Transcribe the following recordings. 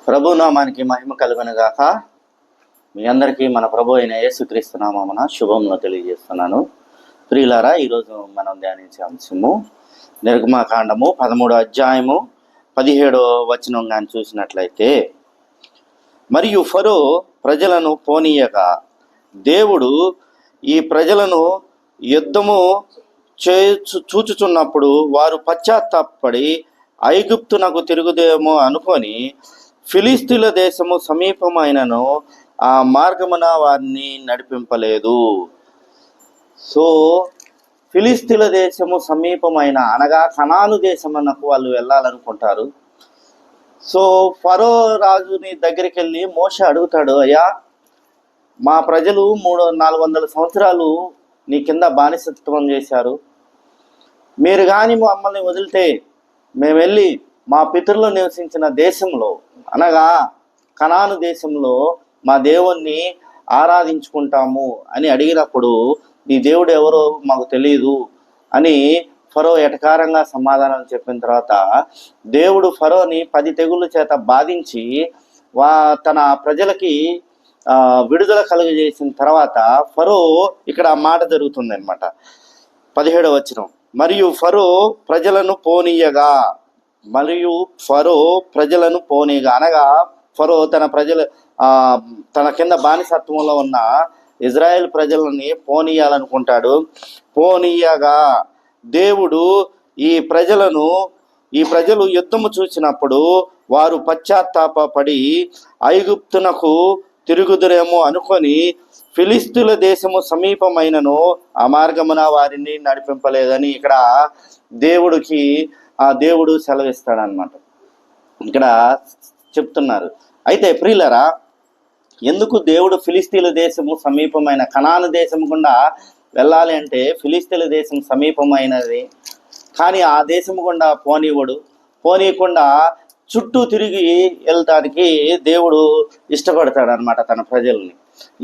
ప్రభు నామానికి మహిమ కలుగునుగాక. మీ అందరికీ మన ప్రభు అయిన యేసుక్రీస్తు నామమున శుభములు తెలియజేస్తున్నాను. ప్రియులారా, ఈరోజు మనం ధ్యానించే అంశము నిర్గమకాండము 13వ అధ్యాయము 17వ వచనం కానీ చూసినట్లయితే, మరియు ఫరో ప్రజలను పోనీయగా దేవుడు ఈ ప్రజలను యుద్ధము చూచుచున్నప్పుడు వారు పశ్చాత్తాపడి ఐగుప్తునకు తిరుగుదేమో అనుకొని ఫిలిస్తీన్ల దేశము సమీపమైనను ఆ మార్గమున వారిని నడిపింపలేదు. సో ఫిలిస్తీన్ల దేశము సమీపమైన అనగా కనాను దేశమునకు వాళ్ళు వెళ్ళాలనుకుంటారు. సో ఫరో రాజుని దగ్గరికి వెళ్ళి మోషే అడుగుతాడు, అయ్యా, మా ప్రజలు 400 సంవత్సరాలు నీ కింద బానిసత్వం చేశారు. మీరు కానీ మమ్మల్ని వదిలితే మేము వెళ్ళి మా పితరులు నివసించిన దేశంలో అనగా కనాను దేశంలో మా దేవుణ్ణి ఆరాధించుకుంటాము అని అడిగినప్పుడు, నీ దేవుడు ఎవరో మాకు తెలియదు అని ఫరో ఎటకారంగా సమాధానం చెప్పిన తర్వాత దేవుడు ఫరోని 10 తెగుళ్ళ చేత బాధించి తన ప్రజలకి విడుదల కలుగజేసిన తర్వాత ఫరో ఇక్కడ మాట జరుగుతుంది అనమాట. 17వ వచనం, మరియు ఫరో ప్రజలను పోనీయగా అనగా ఫరో తన కింద బానిసత్వంలో ఉన్న ఇజ్రాయెల్ ప్రజలని పోనీయాలనుకుంటాడు. పోనీయగా దేవుడు ఈ ప్రజలు యుద్ధము చూసినప్పుడు వారు పశ్చాత్తాపడి ఐగుప్తునకు తిరుగుదురేమో అనుకొని ఫిలిస్తీన్ల దేశము సమీపమైనను ఆ మార్గమున వారిని నడిపింపలేదని ఇక్కడ దేవుడు సెలవిస్తాడనమాట. ఇక్కడ చెప్తున్నారు. అయితే ప్రియులరా, ఎందుకు దేవుడు ఫిలిస్తీన్ల దేశము సమీపమైన కనాను దేశం గుండా వెళ్ళాలి అంటే, ఫిలిస్తీన్ల దేశం సమీపమైనది కానీ ఆ దేశము గుండా పోనీయకుండా చుట్టూ తిరిగి వెళ్తానికి దేవుడు ఇష్టపడతాడు అనమాట తన ప్రజల్ని.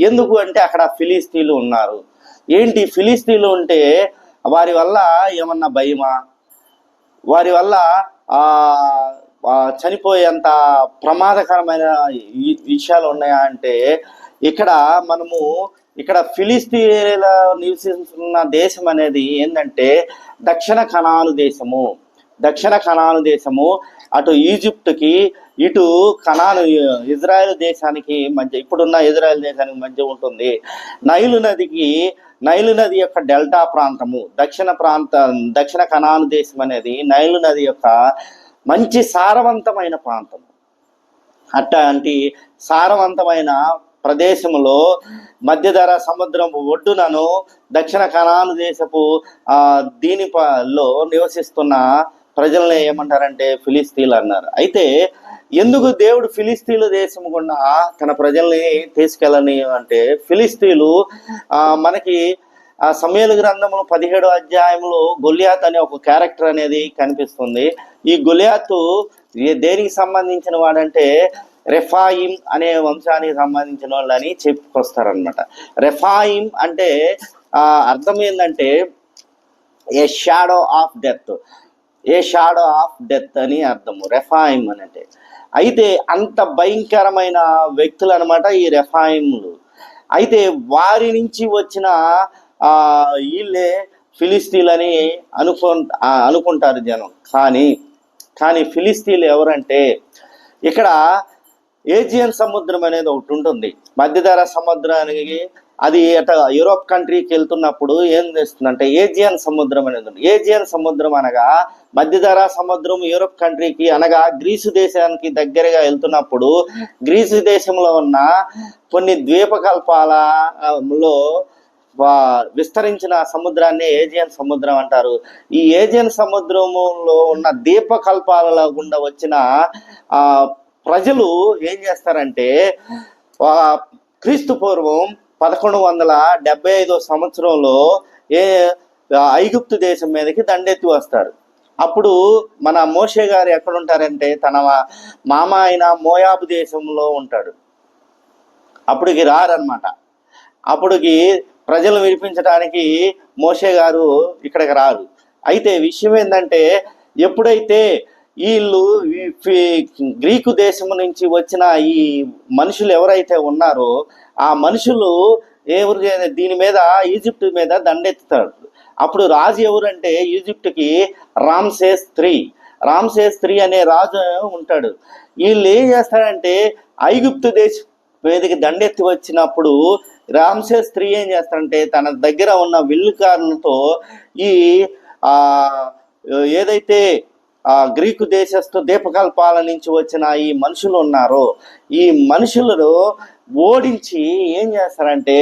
ఎందుకు అంటే అక్కడ ఫిలిస్తీన్లు ఉన్నారు. ఏంటి ఫిలిస్తీన్లు ఉంటే వారి వల్ల ఏమన్నా భయమా? వారి వల్ల చనిపోయేంత ప్రమాదకరమైన విషయాలు ఉన్నాయా అంటే, ఇక్కడ ఫిలిస్తీన్ల నివసిస్తున్న దేశం అనేది ఏంటంటే దక్షిణ కనాను దేశము. అటు ఈజిప్ట్కి, ఇటు ఇజ్రాయెల్ దేశానికి మధ్య, ఇప్పుడున్న ఇజ్రాయెల్ దేశానికి మధ్య ఉంటుంది. నైలు నది యొక్క డెల్టా ప్రాంతము, దక్షిణ కనాను దేశం అనేది నైలు నది యొక్క మంచి సారవంతమైన ప్రాంతము. అట్లాంటి సారవంతమైన ప్రదేశంలో మధ్యధరా సముద్రం ఒడ్డునను దక్షిణ కనాను దేశపు దీనిలో నివసిస్తున్న ప్రజల్ని ఏమంటారంటే ఫిలిస్తీన్లు అన్నారు. అయితే ఎందుకు దేవుడు ఫిలిస్తీన్ల దేశం గుండా తన ప్రజల్ని తీసుకెళ్ళని అంటే, ఫిలిస్తీన్లు మనకి సమూయేలు గ్రంథంలో 17వ అధ్యాయంలో గొలియాత్ అనే ఒక క్యారెక్టర్ అనేది కనిపిస్తుంది. ఈ గొలియాతు దేనికి సంబంధించిన వాడంటే రెఫాయిం అనే వంశానికి సంబంధించిన వాళ్ళని చెప్పుకొస్తారనమాట. రెఫాయిం అంటే అర్థం ఏంటంటే ఏ షాడో ఆఫ్ డెత్ అని అర్థము రెఫాయిం అంటే. అయితే అంత భయంకరమైన వ్యక్తులు అనమాట ఈ రెఫాయిములు. అయితే వారి నుంచి వచ్చిన వీళ్ళే ఫిలిస్తీన్లు అని అనుకుంటారు జనం. కానీ ఫిలిస్తీన్లు ఎవరంటే, ఇక్కడ ఏజియన్ సముద్రం అనేది ఒకటి ఉంటుంది. మధ్యధరా సముద్రానికి అది యూరోప్ కంట్రీకి వెళ్తున్నప్పుడు ఏం చేస్తుందంటే ఏజియన్ సముద్రం అనేది ఉంది. ఏజియన్ సముద్రం అనగా మధ్యధరా సముద్రం యూరోప్ కంట్రీకి అనగా గ్రీసు దేశానికి దగ్గరగా వెళ్తున్నప్పుడు గ్రీసు దేశంలో ఉన్న కొన్ని ద్వీపకల్పాలలో విస్తరించిన సముద్రాన్ని ఏజియన్ సముద్రం అంటారు. ఈ ఏజియన్ సముద్రంలో ఉన్న ద్వీపకల్పాల గుండా వచ్చిన ప్రజలు ఏం చేస్తారంటే, క్రీస్తు పూర్వం 1175 సంవత్సరంలో ఐగుప్తు దేశం మీదకి దండెత్తి వస్తారు. అప్పుడు మన మోషే గారు ఎక్కడుంటారంటే తన మామ అయిన మోయాబు దేశంలో ఉంటాడు. అప్పటికి రారనమాట. అప్పటికి ప్రజలు విడిపించడానికి మోషే గారు ఇక్కడికి రారు. అయితే విషయం ఏంటంటే, ఎప్పుడైతే వీళ్ళు గ్రీకు దేశం నుంచి వచ్చిన ఈ మనుషులు ఎవరైతే ఉన్నారో ఆ మనుషులు దీని మీద ఈజిప్ట్ మీద దండెత్తుతాడు. అప్పుడు రాజు ఎవరంటే ఈజిప్ట్కి రామ్సేస్ III అనే రాజు ఉంటాడు. వీళ్ళు ఏం చేస్తారంటే ఐగుప్తు దేశం మీదకి దండెత్తి వచ్చినప్పుడు రామ్సేస్ III ఏం చేస్తారంటే తన దగ్గర ఉన్న విల్లుకారులతో ఈ ఏదైతే గ్రీకు దేశస్థు దీపకల్పాల నుంచి వచ్చిన ఈ మనుషులు ఉన్నారో ఈ మనుషులను ఓడించి ఏం చేస్తారంటే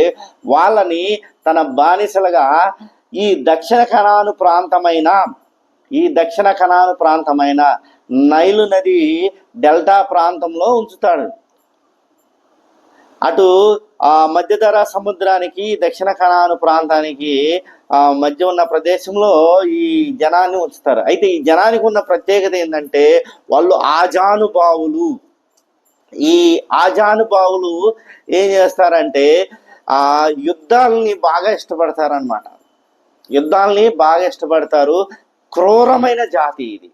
వాళ్ళని తన బానిసలుగా ఈ దక్షిణ కనాను ప్రాంతమైన నైలు నది డెల్టా ప్రాంతంలో ఉంచుతాడు. అటు మధ్యధరా సముద్రానికి దక్షిణ కనాను ప్రాంతానికి మధ్య ఉన్న ప్రదేశంలో ఈ జనాన్ని ఉంచుతారు. అయితే ఈ జనానికి ఉన్న ప్రత్యేకత ఏంటంటే వాళ్ళు ఆజానుబావులు. ఈ ఆజానుబావులు ఏం చేస్తారంటే యుద్ధాలని బాగా ఇష్టపడతారనమాట. క్రూరమైన జాతి ఇది.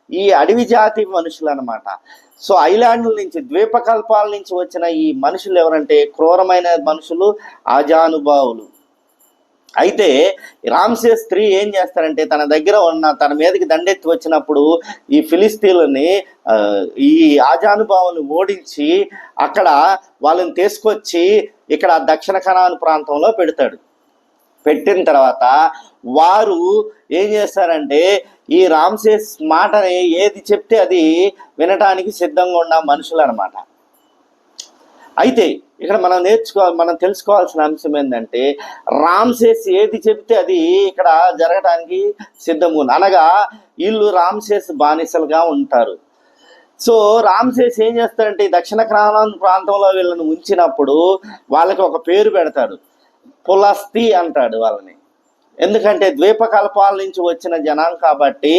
ఈ అడవి జాతి మనుషులు అనమాట. సో ఐలాండ్ల నుంచి ద్వీపకల్పాల నుంచి వచ్చిన ఈ మనుషులు ఎవరంటే క్రూరమైన మనుషులు, ఆజానుబావులు. అయితే రామ్సేస్ III ఏం చేస్తారంటే తన మీదకి దండెత్తి వచ్చినప్పుడు ఈ ఫిలిస్తీన్లని ఈ ఆజానుబావులను ఓడించి అక్కడ వాళ్ళని తీసుకొచ్చి ఇక్కడ దక్షిణ కనాను ప్రాంతంలో పెడతాడు. పెట్టిన తర్వాత వారు ఏం చేస్తారంటే ఈ రామ్సేస్ మాటని ఏది చెప్తే అది వినటానికి సిద్ధంగా ఉన్న మనుషులు అనమాట. అయితే ఇక్కడ మనం తెలుసుకోవాల్సిన అంశం ఏంటంటే రామ్సేస్ ఏది చెప్తే అది ఇక్కడ జరగడానికి సిద్ధంగా ఉంది. అనగా వీళ్ళు రామ్సేస్ బానిసలుగా ఉంటారు. సో రామ్సేస్ ఏం చేస్తారంటే దక్షిణ కనాను ప్రాంతంలో వీళ్ళని ఉంచినప్పుడు వాళ్ళకి ఒక పేరు పెడతాడు, పులస్తీ అంటాడు వాళ్ళని. ఎందుకంటే ద్వీపకల్పాల నుంచి వచ్చిన జనం కాబట్టి,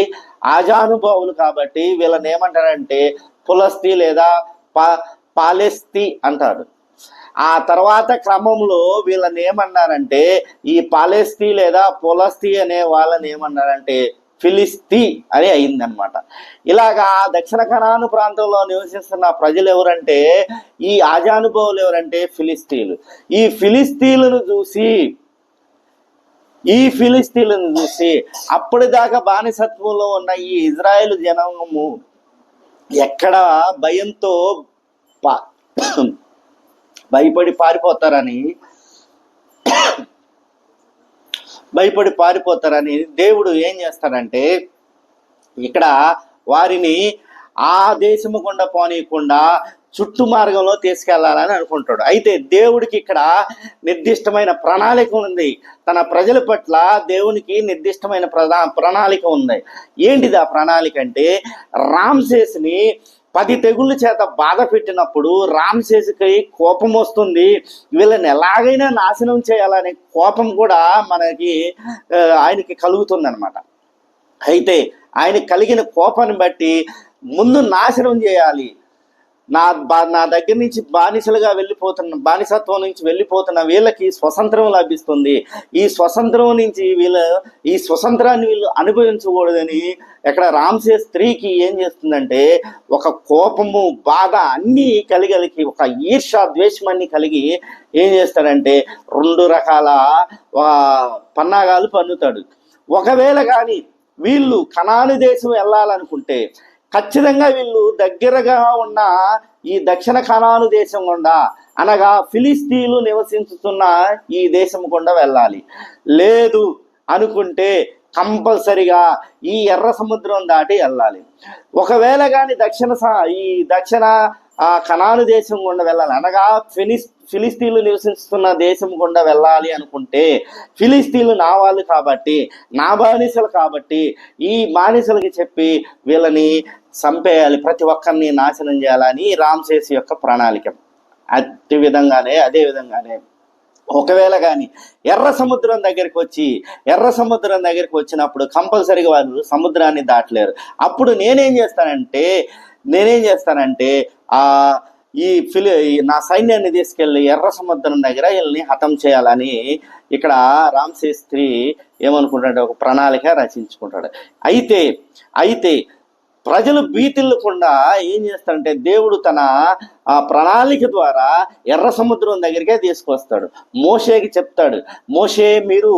ఆజానుబావులు కాబట్టి వీళ్ళని ఏమంటారంటే పులస్తీ లేదా పాలెస్తీ అంటాడు. ఆ తర్వాత క్రమంలో వీళ్ళని ఏమన్నారంటే ఈ పాలెస్తీ లేదా పులస్తీ అనే వాళ్ళని ఏమన్నారంటే ఫిలిస్తీ అని అయిందనమాట. ఇలాగా దక్షిణ కనాను ప్రాంతంలో నివసిస్తున్న ప్రజలు ఎవరంటే ఈ ఆజానుబావులు ఎవరంటే ఫిలిస్తీన్లు. ఈ ఫిలిస్తీన్లను చూసి అప్పటిదాకా బానిసత్వంలో ఉన్న ఈ ఇజ్రాయేలు జనము ఎక్కడ భయంతో భయపడి పారిపోతారని దేవుడు ఏం చేస్తాడంటే ఇక్కడ వారిని ఆ దేశము గుండా పోనీయకుండా చుట్టు మార్గంలో తీసుకెళ్లాలని అనుకుంటాడు. అయితే దేవుడికి ఇక్కడ నిర్దిష్టమైన ప్రణాళిక ఉంది. తన ప్రజల పట్ల దేవునికి నిర్దిష్టమైన ప్రణాళిక ఉంది. ఏంటిది ఆ ప్రణాళిక అంటే రామ్సేస్ని 10 తెగుళ్ళ చేత బాధ పెట్టినప్పుడు రామ్సేస్కి కోపం వస్తుంది. వీళ్ళని ఎలాగైనా నాశనం చేయాలనే కోపం కూడా ఆయనకి కలుగుతుంది అనమాట. అయితే ఆయన కలిగిన కోపాన్ని బట్టి ముందు నాశనం చేయాలి, నా దగ్గర నుంచి బానిసత్వం నుంచి వెళ్ళిపోతున్న వీళ్ళకి స్వతంత్రం లభిస్తుంది, ఈ స్వతంత్రాన్ని వీళ్ళు అనుభవించకూడదని ఇక్కడ రామ్సేస్ IIIకి ఏం చేస్తుందంటే ఒక కోపము, బాధ అన్నీ కలిగి ఒక ఈర్ష, ద్వేషం అన్ని కలిగి ఏం చేస్తాడంటే 2 రకాల పన్నాగాలు పన్నుతాడు. ఒకవేళ కానీ వీళ్ళు కనాను దేశం వెళ్ళాలనుకుంటే ఖచ్చితంగా వీళ్ళు దగ్గరగా ఉన్న ఈ దక్షిణ కనాను దేశం గుండా, అనగా ఫిలిస్తీన్లు నివసించుతున్న ఈ దేశం గుండా వెళ్ళాలి. లేదు అనుకుంటే కంపల్సరిగా ఈ ఎర్ర సముద్రం దాటి వెళ్ళాలి. ఒకవేళ కానీ దక్షిణ కనాను దేశం గుండా వెళ్ళాలి, అనగా ఫిలిస్తీన్లు నివసిస్తున్న దేశం గుండా వెళ్ళాలి అనుకుంటే ఫిలిస్తీన్లు నా వాళ్ళు కాబట్టి, నా బానిసలు కాబట్టి ఈ బానిసలకి చెప్పి వీళ్ళని చంపేయాలి, ప్రతి ఒక్కరిని నాశనం చేయాలని రామ్సేస్ యొక్క ప్రణాళిక. అదే విధంగానే ఒకవేళ కానీ ఎర్ర సముద్రం దగ్గరికి వచ్చినప్పుడు కంపల్సరీగా వాళ్ళు సముద్రాన్ని దాటలేరు. అప్పుడు నేనేం చేస్తానంటే నా సైన్యాన్ని తీసుకెళ్ళి ఎర్ర సముద్రం దగ్గర వీళ్ళని హతం చేయాలని ఇక్కడ రామ్సేస్ III ఏమనుకుంటాడు, ఒక ప్రణాళిక రచించుకుంటాడు. అయితే ప్రజలు భీతిల్లకుండా ఏం చేస్తాడంటే దేవుడు తన ఆ ప్రణాళిక ద్వారా ఎర్ర సముద్రం దగ్గరికే తీసుకొస్తాడు. మోషేకి చెప్తాడు, మోషే మీరు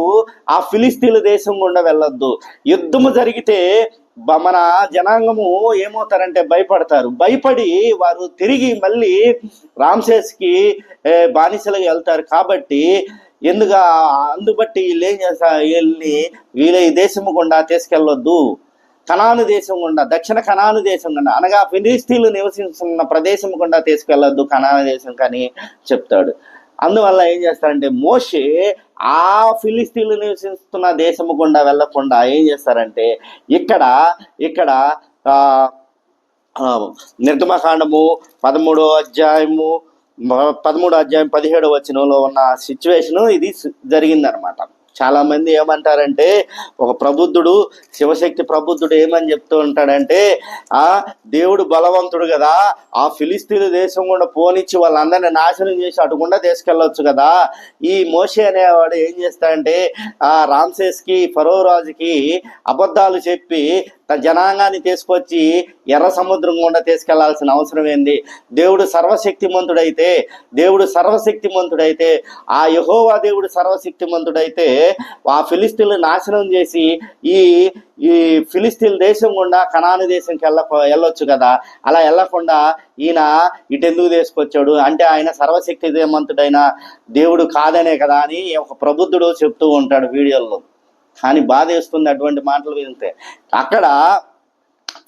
ఆ ఫిలిస్తీన్ల దేశం గుండా వెళ్ళొద్దు, యుద్ధము జరిగితే మన జనాంగము ఏమవుతారంటే భయపడతారు, భయపడి వారు తిరిగి మళ్ళీ రామ్సేస్కి బానిసలుగా వెళ్తారు. కాబట్టి అందుబట్టి వీళ్ళు ఏం చేస్తారు, వీళ్ళ ఈ దేశము గుండా తీసుకెళ్ళొద్దు, కనాను దేశం గుండా, దక్షిణ కనాను దేశం గుండా, అనగా ఫిలిస్తీన్లు నివసిస్తున్న ప్రదేశం గుండా తీసుకెళ్ళొద్దు కనాను దేశం కానీ చెప్తాడు. అందువల్ల ఏం చేస్తారంటే మోషే ఆ ఫిలిస్తీన్లు నివసిస్తున్న దేశము గుండా వెళ్ళకుండా ఏం చేస్తారంటే ఇక్కడ నిర్గమకాండము 13వ అధ్యాయము 17వ వచనంలో ఉన్న సిచ్యువేషను ఇది జరిగిందనమాట. చాలా మంది ఏమంటారంటే, ఒక ప్రబుద్ధుడు, శివశక్తి ప్రబుద్ధుడు ఏమని చెప్తూ ఉంటాడంటే, దేవుడు బలవంతుడు కదా, ఆ ఫిలిస్తీన్ల దేశం కూడా పోనిచ్చి వాళ్ళందరినీ నాశనం చేసి అటుకుండా తీసుకెళ్ళొచ్చు కదా. ఈ మోషే అనేవాడు ఏం చేస్తాడంటే రామ్సేస్కి, ఫరో రాజుకి అబద్ధాలు చెప్పి తన జనాంగాన్ని తీసుకొచ్చి ఎర్ర సముద్రం గుండా తీసుకెళ్లాల్సిన అవసరం ఏంది? దేవుడు సర్వశక్తిమంతుడైతే ఆ యెహోవా దేవుడు సర్వశక్తిమంతుడైతే ఆ ఫిలిస్తీన్లు నాశనం చేసి ఈ ఫిలిస్తీన్ దేశం గుండా కనాను దేశంకి వెళ్ళొచ్చు కదా. అలా వెళ్ళకుండా ఈయన ఇటెందుకు తీసుకొచ్చాడు అంటే ఆయన సర్వశక్తిమంతుడైన దేవుడు కాదనే కదా అని ఒక ప్రబుద్ధుడు చెప్తూ ఉంటాడు వీడియోలో. కానీ బాధ వేస్తుంది అటువంటి మాటలు వింటే. అక్కడ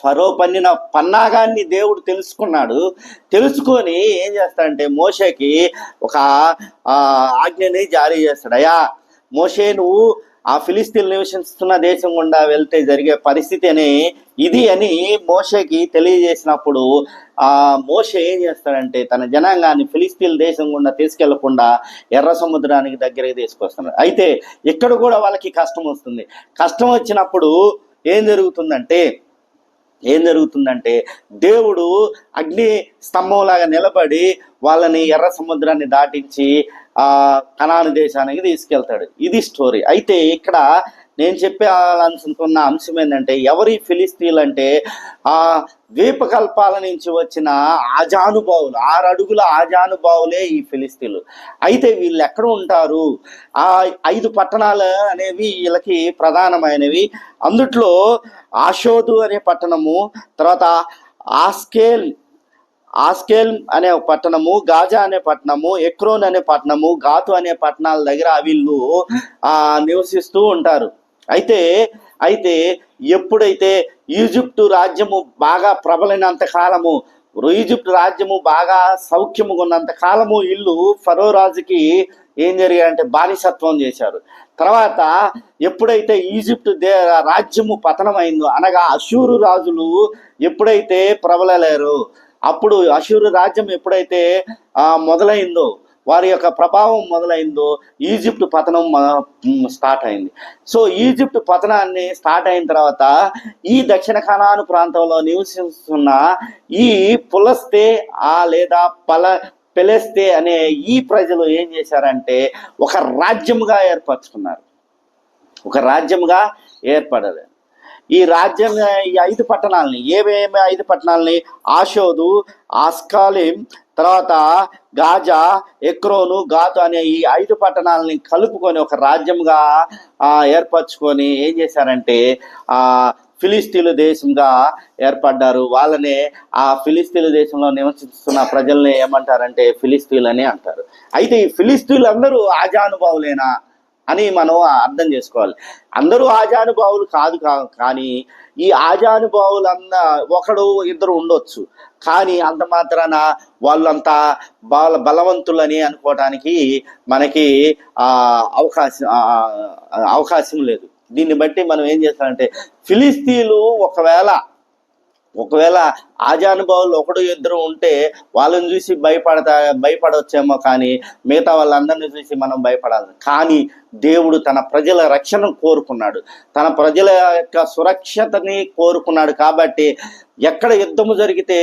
ఫరో పన్నిన పన్నాగాన్ని దేవుడు తెలుసుకొని ఏం చేస్తాడంటే మోషేకి ఒక ఆజ్ఞని జారీ చేస్తాడు. అయ్యా మోషే, నువ్వు ఆ ఫిలిస్తీన్లు నివసిస్తున్న దేశం గుండా వెళ్తే జరిగే పరిస్థితి ఇది అని మోషేకి తెలియజేసినప్పుడు మోషే ఏం చేస్తాడంటే తన జనాంగాన్ని ఫిలిస్తీన్ దేశం గుండా తీసుకెళ్లకుండా ఎర్ర సముద్రానికి దగ్గరికి తీసుకొస్తున్నాడు. అయితే ఇక్కడ కూడా వాళ్ళకి కష్టం వస్తుంది. కష్టం వచ్చినప్పుడు ఏం జరుగుతుందంటే దేవుడు అగ్ని స్తంభంలాగా నిలబడి వాళ్ళని ఎర్ర సముద్రాన్ని దాటించి కనాను దేశానికి తీసుకెళ్తాడు. ఇది స్టోరీ. అయితే ఇక్కడ నేను చెప్పాలనుకున్న అంశం ఏంటంటే, ఎవరి ఫిలిస్తీన్లు అంటే ద్వీపకల్పాల నుంచి వచ్చిన ఆజానుభావులు, 6 అడుగుల ఆజానుభావులే ఈ ఫిలిస్తీన్లు. అయితే వీళ్ళు ఎక్కడ ఉంటారు? 5 పట్టణాలు అనేవి వీళ్ళకి ప్రధానమైనవి. అందుట్లో ఆషోదు అనే పట్టణము, తర్వాత ఆస్కేల్ అనే పట్టణము, గాజా అనే పట్టణము, ఎక్రోన్ అనే పట్టణము, గాతు అనే పట్టణాల దగ్గర వీళ్ళు నివసిస్తూ ఉంటారు. అయితే ఎప్పుడైతే ఈజిప్టు రాజ్యము బాగా ప్రబలినంత కాలము, ఈజిప్టు రాజ్యము బాగా సౌఖ్యముగా ఉన్నంత కాలము వీళ్ళు ఫరో రాజుకి ఏం జరిగాయంటే బానిసత్వం చేశారు. తర్వాత ఎప్పుడైతే ఈజిప్టు రాజ్యము పతనమైందో, అనగా అషూరు రాజులు ఎప్పుడైతే ప్రబలలేరు, అప్పుడు అషూరు రాజ్యం ఎప్పుడైతే మొదలైందో, వారి యొక్క ప్రభావం మొదలైందో, ఈజిప్టు పతనం స్టార్ట్ అయింది. సో ఈజిప్టు పతనాన్ని స్టార్ట్ అయిన తర్వాత ఈ దక్షిణ కనాను ప్రాంతంలో నివసిస్తున్న ఈ పులస్తే లేదా పెలెస్తే అనే ఈ ప్రజలు ఏం చేశారంటే ఒక రాజ్యముగా ఏర్పడాలి. ఈ రాజ్యం ఈ 5 పట్టణాలని, ఏమేమి 5 పట్టణాలని? ఆషోదు, ఆస్కాలిం, తర్వాత గాజా, ఎక్రోను, గాతు అనే ఈ 5 పట్టణాలని కలుపుకొని ఒక రాజ్యంగా ఏర్పరచుకొని ఏం చేశారంటే ఫిలిస్తీన్ల దేశంగా ఏర్పడ్డారు. వాళ్ళనే ఆ ఫిలిస్తీన్ల దేశంలో నివసిస్తున్న ప్రజల్ని ఏమంటారంటే ఫిలిస్తీన్లు అని అంటారు. అయితే ఈ ఫిలిస్తీన్లు అందరూ ఆజానుభావులేనా అని మనం అర్థం చేసుకోవాలి. అందరూ ఆజానుభావులు కాదు, కానీ ఈ ఆజానుభావులంతా 1-2 ఉండొచ్చు. కానీ అంత మాత్రాన వాళ్ళంతా బలవంతులని అనుకోవటానికి మనకి అవకాశం లేదు. దీన్ని బట్టి మనం ఏం చేస్తామంటే ఫిలిస్తీన్లు ఒకవేళ ఆజానుభావులు 1-2 ఉంటే వాళ్ళని చూసి భయపడవచ్చేమో, కానీ మిగతా వాళ్ళందరినీ చూసి మనం భయపడాలి. కానీ దేవుడు తన ప్రజల రక్షణ కోరుకున్నాడు, తన ప్రజల యొక్క సురక్షతని కోరుకున్నాడు. కాబట్టి ఎక్కడ యుద్ధము జరిగితే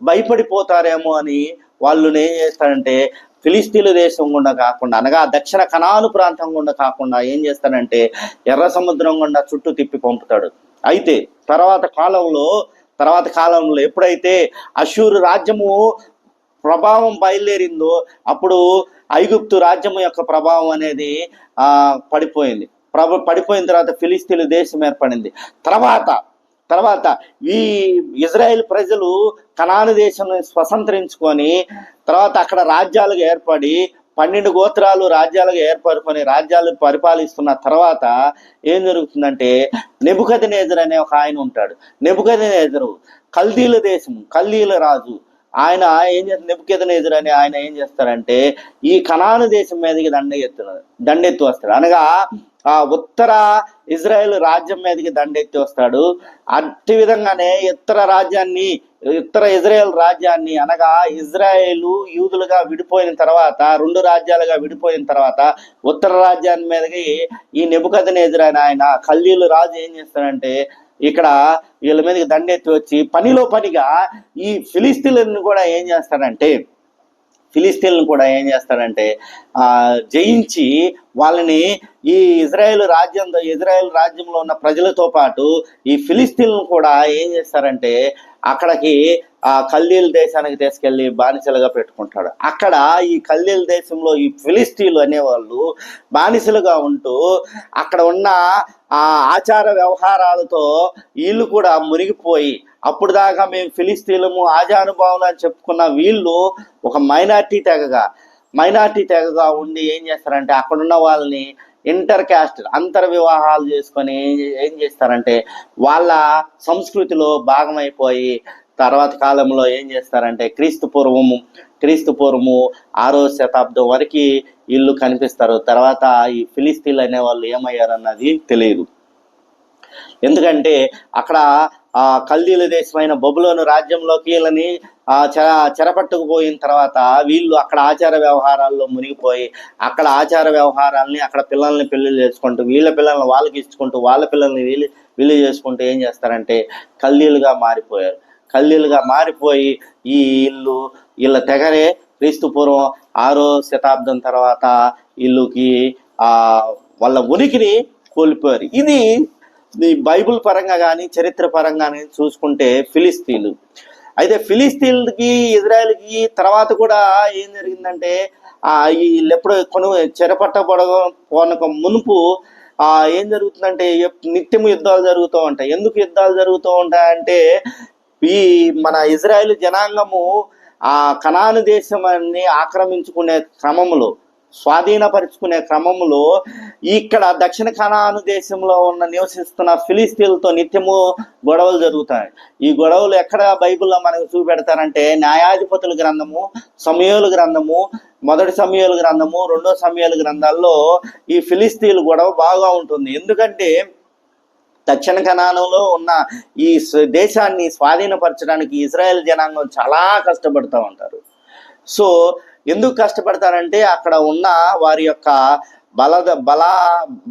భయపడిపోతారేమో అని వాళ్ళు ఏం చేస్తారంటే ఫిలిస్తీన్ల దేశం గుండా కాకుండా, అనగా దక్షిణ కనాను ప్రాంతం గుండా కాకుండా ఏం చేస్తాడంటే ఎర్ర సముద్రం గుండా చుట్టూ తిప్పి పంపుతాడు. అయితే తర్వాత కాలంలో తర్వాత కాలంలో ఎప్పుడైతే అష్షూరు రాజ్యము ప్రభావం బయలుదేరిందో అప్పుడు ఐగుప్తు రాజ్యము యొక్క ప్రభావం అనేది పడిపోయింది. పడిపోయిన తర్వాత ఫిలిస్తీన్ల దేశం ఏర్పడింది. తర్వాత ఈ ఇజ్రాయెల్ ప్రజలు కనాను దేశాన్ని స్వతంత్రించుకొని తర్వాత అక్కడ రాజ్యాలుగా ఏర్పడి 12 గోత్రాలు రాజ్యాలుగా ఏర్పడుకొని రాజ్యాలు పరిపాలిస్తున్న తర్వాత ఏం జరుగుతుందంటే నెబుకద్నెజరు అనే ఒక ఆయన ఉంటాడు. నెబుకద్నెజరు కల్దీల దేశం, కల్దీల రాజు ఆయన ఏం చేస్తారు, నెబుకద్నెజరు అని ఆయన ఏం చేస్తారంటే ఈ కనాను దేశం మీదకి దండెత్తి వస్తాడు. అనగా ఆ ఉత్తర ఇజ్రాయెల్ రాజ్యం మీదకి దండెత్తి వస్తాడు. అట్టి విధంగానే ఉత్తర ఇజ్రాయెల్ రాజ్యాన్ని అనగా ఇజ్రాయేలు యూదులుగా విడిపోయిన తర్వాత 2 రాజ్యాలుగా విడిపోయిన తర్వాత ఉత్తర రాజ్యాన్ని మీదకి ఈ నెబుకద్నెజరు అని ఆయన కల్దీల రాజు ఏం చేస్తాడంటే ఇక్కడ వీళ్ళ మీదకి దండెత్తి వచ్చి పనిలో పనిగా ఈ ఫిలిస్తీన్లను కూడా ఏం చేస్తాడంటే జయించి వాళ్ళని ఈ ఇజ్రాయెల్ రాజ్యంలో ఉన్న ప్రజలతో పాటు ఈ ఫిలిస్తీన్లను కూడా ఏం చేస్తారంటే అక్కడికి కల్దీల దేశానికి తీసుకెళ్లి బానిసలుగా పెట్టుకుంటాడు. అక్కడ ఈ కల్దీల దేశంలో ఈ ఫిలిస్తీన్లు అనేవాళ్ళు బానిసలుగా ఉంటూ అక్కడ ఉన్న ఆచార వ్యవహారాలతో వీళ్ళు కూడా మునిగిపోయి అప్పుడు దాకా మేము ఫిలిస్తీన్లము ఆజానుభావులు అని చెప్పుకున్న వీళ్ళు ఒక మైనార్టీ తెగగా ఉండి ఏం చేస్తారంటే అక్కడున్న వాళ్ళని ఇంటర్ క్యాస్ట్ అంతర్వివాహాలు చేసుకొని ఏం చేస్తారంటే వాళ్ళ సంస్కృతిలో భాగమైపోయి తర్వాత కాలంలో ఏం చేస్తారంటే క్రీస్తు పూర్వము 6వ శతాబ్దం వరకు వీళ్ళు కనిపిస్తారు. తర్వాత ఈ ఫిలిస్తీన్లు అనే వాళ్ళు ఏమయ్యారన్నది తెలియదు. ఎందుకంటే అక్కడ కల్దీల దేశమైన బబులోను రాజ్యంలోకి వీళ్ళని చెరపట్టుకుపోయిన తర్వాత వీళ్ళు అక్కడ ఆచార వ్యవహారాల్లో మునిగిపోయి అక్కడ ఆచార వ్యవహారాలని అక్కడ పిల్లల్ని పెళ్లి చేసుకుంటూ వీళ్ళ పిల్లల్ని వాళ్ళకి ఇచ్చుకుంటూ వాళ్ళ పిల్లల్ని వీళ్ళు చేసుకుంటూ ఏం చేస్తారంటే కల్దీలుగా మారిపోయి ఈ వీళ్ళ తెగరే క్రీస్తు పూర్వం 6వ శతాబ్దం తర్వాత వీళ్ళకి వాళ్ళ ఉనికిని కోల్పోయారు. ఇది బైబుల్ పరంగా కానీ చరిత్ర పరంగా కానీ చూసుకుంటే ఫిలిస్తీన్లు. అయితే ఫిలిస్తీన్కి ఇజ్రాయెల్కి తర్వాత కూడా ఏం జరిగిందంటే వీళ్ళు ఎప్పుడు చెరపట్టబడక మునుపు ఏం జరుగుతుందంటే నిత్యము యుద్ధాలు జరుగుతూ ఉంటాయి. ఎందుకు యుద్ధాలు జరుగుతూ ఉంటాయంటే ఈ మన ఇజ్రాయెల్ జనాంగము కనాను దేశాన్ని ఆక్రమించుకునే క్రమంలో స్వాధీనపరుచుకునే క్రమంలో ఇక్కడ దక్షిణ కనాను దేశంలో నివసిస్తున్న ఫిలిస్తీన్లతో నిత్యము గొడవలు జరుగుతాయి. ఈ గొడవలు ఎక్కడ బైబిల్లో మనకు చూపెడతారంటే న్యాయాధిపతుల గ్రంథము, సమూయేలు గ్రంథము, 1 సమూయేలు గ్రంథము, 2 సమూయేలు గ్రంథాల్లో ఈ ఫిలిస్తీన్ల గొడవ బాగా ఉంటుంది. ఎందుకంటే దక్షిణ కనానులో ఉన్న ఈ దేశాన్ని స్వాధీనపరచడానికి ఇజ్రాయెల్ జనాంగం చాలా కష్టపడుతూ ఉంటారు. సో ఎందుకు కష్టపడతారంటే అక్కడ ఉన్న వారి యొక్క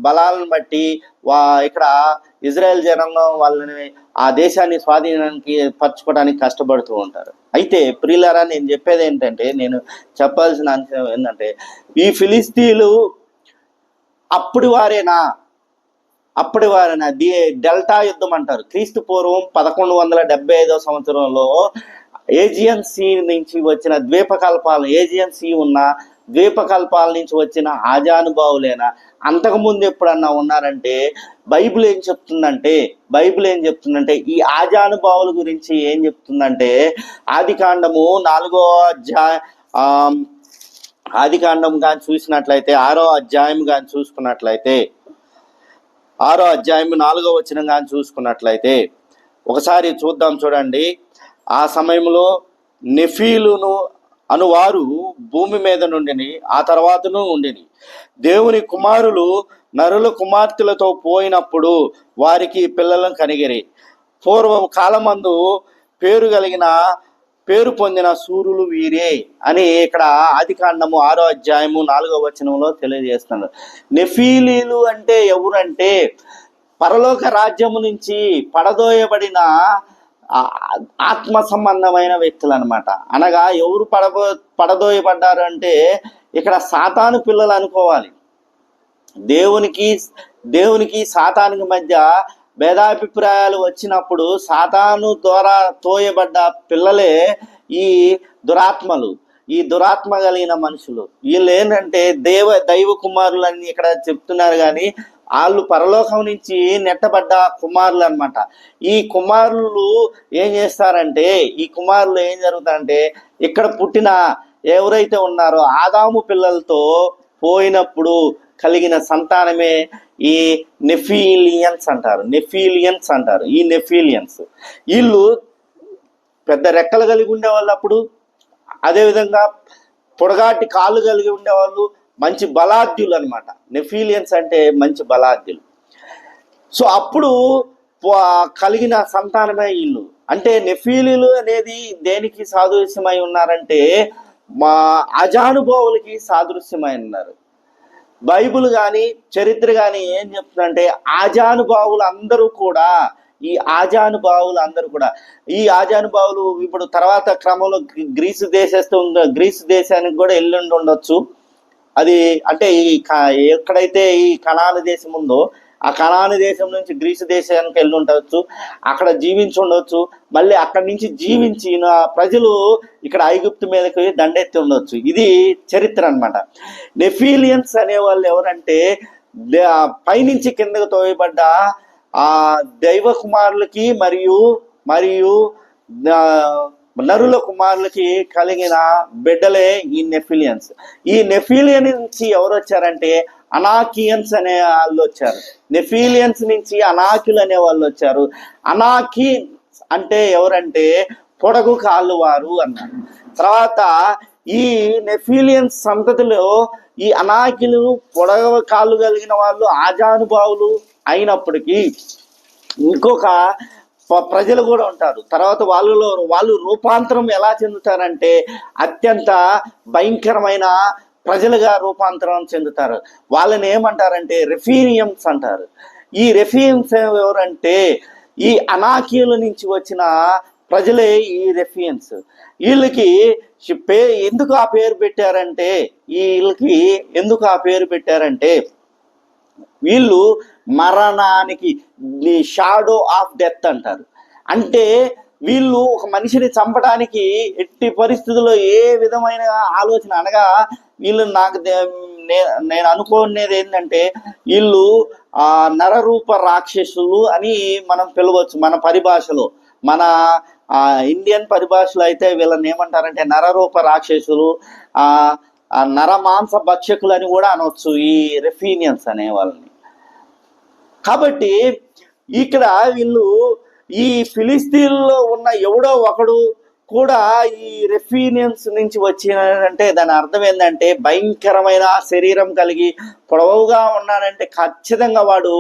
బలాలను బట్టి ఇక్కడ ఇజ్రాయెల్ జనాంగం వాళ్ళని ఆ దేశాన్ని స్వాధీనానికి పరచుకోవడానికి కష్టపడుతూ ఉంటారు. అయితే ప్రియులారా, నేను చెప్పేది ఏంటంటే, నేను చెప్పాల్సిన అంశం ఏంటంటే ఈ ఫిలిస్తీన్లు అప్పటి వారేనా డెల్టా యుద్ధం అంటారు. క్రీస్తు పూర్వం 1175వ సంవత్సరంలో ఏజియన్ సీ నుంచి వచ్చిన ఏజియన్ సీ ఉన్న ద్వీపకల్పాల నుంచి వచ్చిన ఆజానుభావులేనా? అంతకుముందు ఎప్పుడన్నా ఉన్నారంటే బైబిల్ ఏం చెప్తుందంటే ఈ ఆజానుభావుల గురించి ఏం చెప్తుందంటే ఆదికాండము 4వ అధ్యాయం ఆదికాండం కానీ చూసినట్లయితే 6వ అధ్యాయం కానీ చూసుకున్నట్లయితే 6వ అధ్యాయం 4వ వచనం కానీ చూసుకున్నట్లయితే ఒకసారి చూద్దాం. చూడండి, ఆ సమయంలో నెఫీలును అనువారు భూమి మీద నుండిని, ఆ తర్వాతను ఉండిని. దేవుని కుమారులు నరుల కుమార్తెలతో పోయినప్పుడు వారికి పిల్లలను కనిగిరి. పూర్వం కాలమందు పేరు పొందిన సూర్యులు వీరే అని ఇక్కడ ఆదికాండము 6వ అధ్యాయము 4వ వచనంలో తెలియజేస్తున్నారు. నెఫీలీలు అంటే ఎవరంటే పరలోక రాజ్యము నుంచి పడదోయబడిన ఆత్మ సంబంధమైన వ్యక్తులు అనమాట. అనగా ఎవరు పడదోయబడ్డారు అంటే ఇక్కడ సాతాను పిల్లలు అనుకోవాలి. దేవునికి సాతానికి మధ్య భేదాభిప్రాయాలు వచ్చినప్పుడు సాతాను ద్వారా తోయబడ్డ పిల్లలే ఈ దురాత్మలు, ఈ దురాత్మ కలిగిన మనుషులు. వీళ్ళు ఏంటంటే దైవ కుమారులు అని ఇక్కడ చెప్తున్నారు, కానీ వాళ్ళు పరలోకం నుంచి నెట్టబడ్డ కుమారులు అనమాట. ఈ కుమారులు ఏం చేస్తారంటే, ఈ కుమారులు ఏం జరుగుతారంటే, ఇక్కడ పుట్టిన ఎవరైతే ఉన్నారో ఆదాము పిల్లలతో పోయినప్పుడు కలిగిన సంతానమే ఈ నెఫీలియన్స్ అంటారు. ఈ నెఫీలియన్స్ వీళ్ళు పెద్ద రెక్కలు కలిగి ఉండేవాళ్ళు అప్పుడు, అదేవిధంగా పొడగాటి కాళ్ళు కలిగి ఉండేవాళ్ళు, మంచి బలాఢ్యులు అనమాట. నెఫీలియన్స్ అంటే మంచి బలాఢ్యులు. సో అప్పుడు కలిగిన సంతానమే వీళ్ళు. అంటే నెఫీలీలు అనేది దేనికి సాదృశ్యమై ఉన్నారంటే, మా అజానుభావులకి సాదృశ్యమై ఉన్నారు. బైబిల్ కానీ చరిత్ర కానీ ఏం చెప్తుందంటే, ఆజానుభావులు అందరూ కూడా ఈ ఆజానుభావులు ఇప్పుడు తర్వాత క్రమంలో గ్రీసు దేశానికి కూడా వెళ్ళి ఉండొచ్చు. అది అంటే ఎక్కడైతే ఈ కనాను దేశం ఉందో ఆ కనాను దేశం నుంచి గ్రీసు దేశానికి వెళ్ళి ఉండవచ్చు, అక్కడ జీవించి ఉండొచ్చు. మళ్ళీ అక్కడి నుంచి జీవించి ప్రజలు ఇక్కడ ఐగుప్తు మీదకి దండెత్తి ఉండొచ్చు. ఇది చరిత్ర అనమాట. నెఫీలియన్స్ అనేవాళ్ళు ఎవరంటే, పైనుంచి కిందకు తోయబడ్డ ఆ దైవ కుమారులకి మరియు నరుల కుమారులకి కలిగిన బిడ్డలే ఈ నెఫిలియన్స్. ఈ నెఫిలియన్ నుంచి ఎవరు వచ్చారంటే అనాకియన్స్ అనే వాళ్ళు వచ్చారు. నెఫిలియన్స్ నుంచి అనాకిలు అనే వాళ్ళు వచ్చారు. అనాకి అంటే ఎవరంటే పొడగు కాళ్ళు వారు అన్నారు. తర్వాత ఈ నెఫిలియన్స్ సంతతిలో ఈ అనాకిలు పొడగ కాళ్ళు కలిగిన వాళ్ళు ఆజానుభావులు అయినప్పటికీ ఇంకొక ప్రజలు కూడా ఉంటారు. తర్వాత వాళ్ళు రూపాంతరం ఎలా చెందుతారంటే అత్యంత భయంకరమైన ప్రజలుగా రూపాంతరం చెందుతారు. వాళ్ళని ఏమంటారంటే రెఫీనియమ్స్ అంటారు. ఈ రెఫీనియమ్స్ ఎవరంటే ఈ అనాకీయుల నుంచి వచ్చిన ప్రజలే ఈ రెఫియన్స్. వీళ్ళకి ఎందుకు ఆ పేరు పెట్టారంటే వీళ్ళు మరణానికి షాడో ఆఫ్ డెత్ అంటారు. అంటే వీళ్ళు ఒక మనిషిని చంపడానికి ఎట్టి పరిస్థితుల్లో ఏ విధమైన ఆలోచన, అనగా వీళ్ళు నేను అనుకునేది ఏంటంటే వీళ్ళు నరరూప రాక్షసులు అని మనం పిలవచ్చు. మన పరిభాషలో, మన ఇండియన్ పరిభాషలో అయితే వీళ్ళని ఏమంటారంటే నరరూప రాక్షసులు, నరమాంస భక్షకులు అని కూడా అనవచ్చు ఈ రెఫీనియన్స్ అనే వాళ్ళని. కాబట్టి ఇక్కడ వీళ్ళు ఈ ఫిలిస్తీన్లో ఉన్న ఎవడో ఒకడు కూడా ఈ రెఫీనియన్స్ నుంచి వచ్చినాడంటే దాని అర్థం ఏంటంటే భయంకరమైన శరీరం కలిగి పొడవుగా ఉన్నాడంటే ఖచ్చితంగా వాడు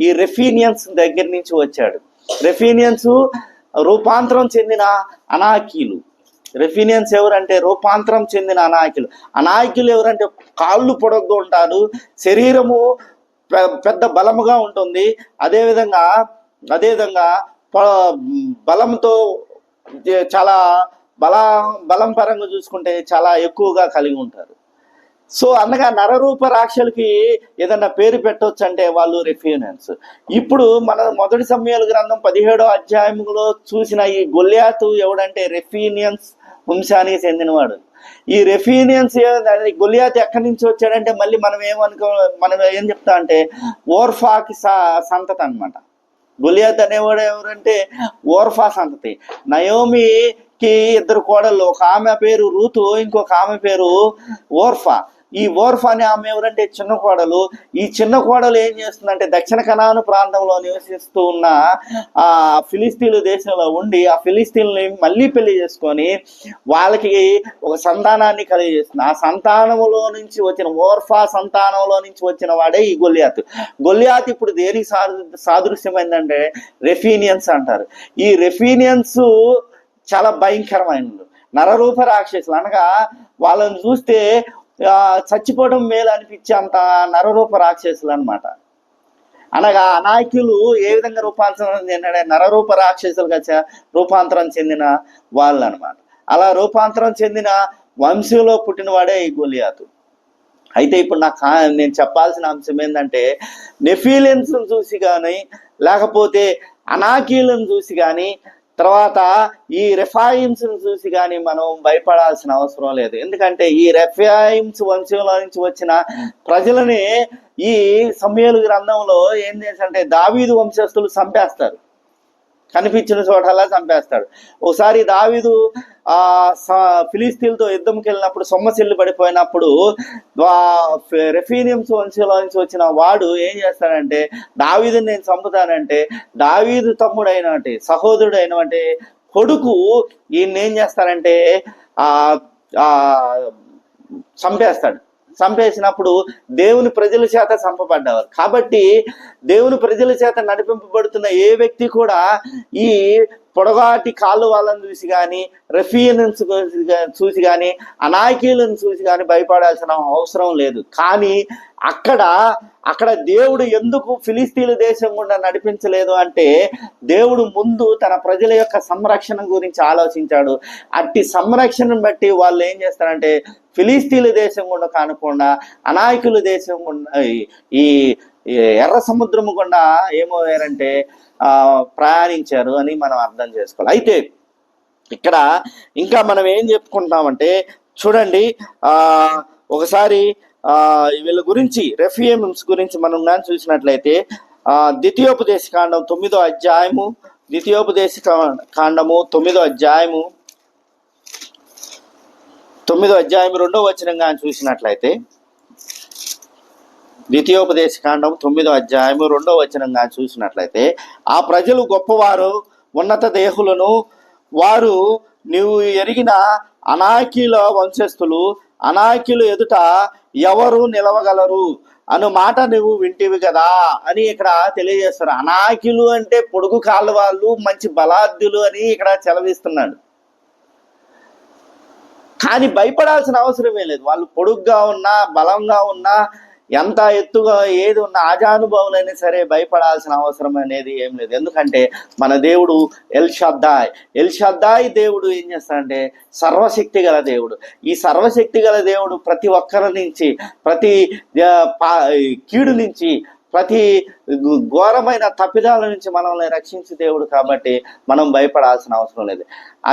ఈ రెఫీనియన్స్ దగ్గర నుంచి వచ్చాడు. రెఫీనియన్స్ రూపాంతరం చెందిన అనాకీలు. రెఫీనియన్స్ ఎవరంటే రూపాంతరం చెందిన అనాకీలు ఎవరంటే కాళ్ళు పొడవుగా ఉంటారు, శరీరము పెద్ద బలముగా ఉంటుంది, అదేవిధంగా బలంతో చాలా బలం పరంగా చూసుకుంటే చాలా ఎక్కువగా కలిగి ఉంటారు. సో అనగా నరరూప రాక్షసులకి ఏదన్నా పేరు పెట్టవచ్చు అంటే వాళ్ళు రెఫీనియన్స్. ఇప్పుడు మన మొదటి సమూయేలు గ్రంథం 17వ అధ్యాయంలో చూసిన ఈ గొల్యాతు ఎవడంటే రెఫీనియన్స్ వంశానికి చెందినవాడు. ఈ రెఫీనియన్స్ గొల్యాతు ఎక్కడి నుంచి వచ్చాడంటే మళ్ళీ మనం ఏం చెప్తా అంటే ఓర్ఫాకి సంతతి అనమాట. గొల్యాతు అనేవాడు ఎవరంటే ఓర్ఫా సంతతి. నయోమికి 2 కోడళ్ళు, ఒక ఆమె పేరు రూతు, ఇంకొక ఆమె పేరు ఓర్ఫా. ఈ ఓర్ఫా అనే ఆమె ఎవరంటే చిన్న కోడలు. ఈ చిన్న కోడలు ఏం చేస్తుందంటే దక్షిణ కనాను ప్రాంతంలో నివసిస్తూ ఉన్న ఆ ఫిలిస్తీన్ల దేశంలో ఉండి ఆ ఫిలిస్తీన్లని మళ్ళీ పెళ్లి చేసుకొని వాళ్ళకి ఒక సంతానాన్ని కలిగజేస్తుంది. ఆ సంతానంలో నుంచి వచ్చిన ఓర్ఫా సంతానంలో నుంచి వచ్చిన వాడే ఈ గొల్యాతు ఇప్పుడు దేనికి సాదృశ్యమైందంటే రెఫీనియన్స్ అంటారు. ఈ రెఫీనియన్స్ చాలా భయంకరమైనది, నరరూప రాక్షసులు. అనగా వాళ్ళని చూస్తే చచ్చిపోవడం మేలు అనిపించే అంత నరరూప రాక్షసులు అనమాట. అనగా అనాయకులు ఏ విధంగా రూపాంతరం చెందిన నరరూప రాక్షసులుగా రూపాంతరం చెందిన వాళ్ళు అనమాట. అలా రూపాంతరం చెందిన వంశంలో పుట్టినవాడే ఈ గొల్యాతు. అయితే ఇప్పుడు నేను చెప్పాల్సిన అంశం ఏంటంటే, నెఫీలియన్స్ను చూసి కానీ, లేకపోతే అనాకీలను చూసి కానీ, తర్వాత ఈ రెఫాయిమ్స్ను చూసి కానీ మనం భయపడాల్సిన అవసరం లేదు. ఎందుకంటే ఈ రెఫాయిమ్స్ వంశంలో నుంచి వచ్చిన ప్రజలని ఈ సమూయేలు గ్రంథంలో ఏం చేశారంటే దావీదు వంశస్థులు చంపేస్తారు, కనిపించిన చోటలా చంపేస్తాడు. ఒకసారి దావీదు ఫిలిస్తీన్లతో యుద్ధంకి వెళ్ళినప్పుడు సొమ్మసిల్లు పడిపోయినప్పుడు రెఫీనియమ్స్ వంశంలో నుంచి వచ్చిన వాడు ఏం చేస్తాడంటే, దావీదుని నేను చంపుతానంటే దావీదు తమ్ముడు అయినటువంటి సహోదరుడు అయినటువంటి కొడుకు ఈయన ఏం చేస్తారంటే చంపేస్తాడు. చంపేసినప్పుడు దేవుని ప్రజల చేత చంపబడ్డవారు. కాబట్టి దేవుని ప్రజల చేత నడిపింపబడుతున్న ఏ వ్యక్తి కూడా ఈ పొడగాటి కాళ్ళు వాళ్ళని చూసి కానీ, రెఫీలను చూసి కానీ, అనాయకీలను చూసి కానీ భయపడాల్సిన అవసరం లేదు. కానీ అక్కడ దేవుడు ఎందుకు ఫిలిస్తీన్ల దేశం గుండా నడిపించలేదు అంటే, దేవుడు ముందు తన ప్రజల యొక్క సంరక్షణ గురించి ఆలోచించాడు. అట్టి సంరక్షణను బట్టి వాళ్ళు ఏం చేస్తారంటే, ఫిలిస్తీన్ల దేశం గుండా కానకుండా అనాయకుల దేశం గుండా ఈ ఎర్ర సముద్రము గుండా ఏమయ్యారంటే ప్రయాణించారు అని మనం అర్థం చేసుకోవాలి. అయితే ఇక్కడ ఇంకా మనం ఏం చెప్పుకుంటామంటే, చూడండి ఒకసారి వీళ్ళ గురించి రెఫీనియమ్స్ గురించి మనం కానీ చూసినట్లయితే ద్వితీయోపదేశ కాండం 9వ అధ్యాయము, ద్వితీయోపదేశ కాండము 9వ అధ్యాయము 2వ వచనం కానీ చూసినట్లయితే, ద్వితీయోపదేశ కాండం 9వ అధ్యాయము 2వ వచనం కానీ చూసినట్లయితే, ఆ ప్రజలు గొప్పవారు, ఉన్నత దేహులను, వారు నీవు ఎరిగిన అనాకీల వంశస్థులు, అనాకీలు ఎదుట ఎవరు నిలవగలరు అను మాట నువ్వు వింటివి కదా అని ఇక్కడ తెలియజేస్తారు. అనాకీలు అంటే పొడుగు కాళ్ళ వాళ్ళు, మంచి బలాఢ్యులు అని ఇక్కడ చెలవిస్తున్నాడు. కానీ భయపడాల్సిన అవసరమే లేదు. వాళ్ళు పొడుగ్గా ఉన్నా, బలంగా ఉన్నా, ఎంత ఎత్తుగా ఏది ఉన్న ఆజానుభావులైనా సరే భయపడాల్సిన అవసరం అనేది ఏం లేదు. ఎందుకంటే మన దేవుడు ఎల్ షద్దాయ్ దేవుడు ఏం చేస్తాడంటే సర్వశక్తి గల దేవుడు. ఈ సర్వశక్తి గల దేవుడు ప్రతి ఒక్కరి నుంచి, ప్రతి కీడు నుంచి, ప్రతి ఘోరమైన తప్పిదాల నుంచి మనల్ని రక్షించే దేవుడు. కాబట్టి మనం భయపడాల్సిన అవసరం లేదు.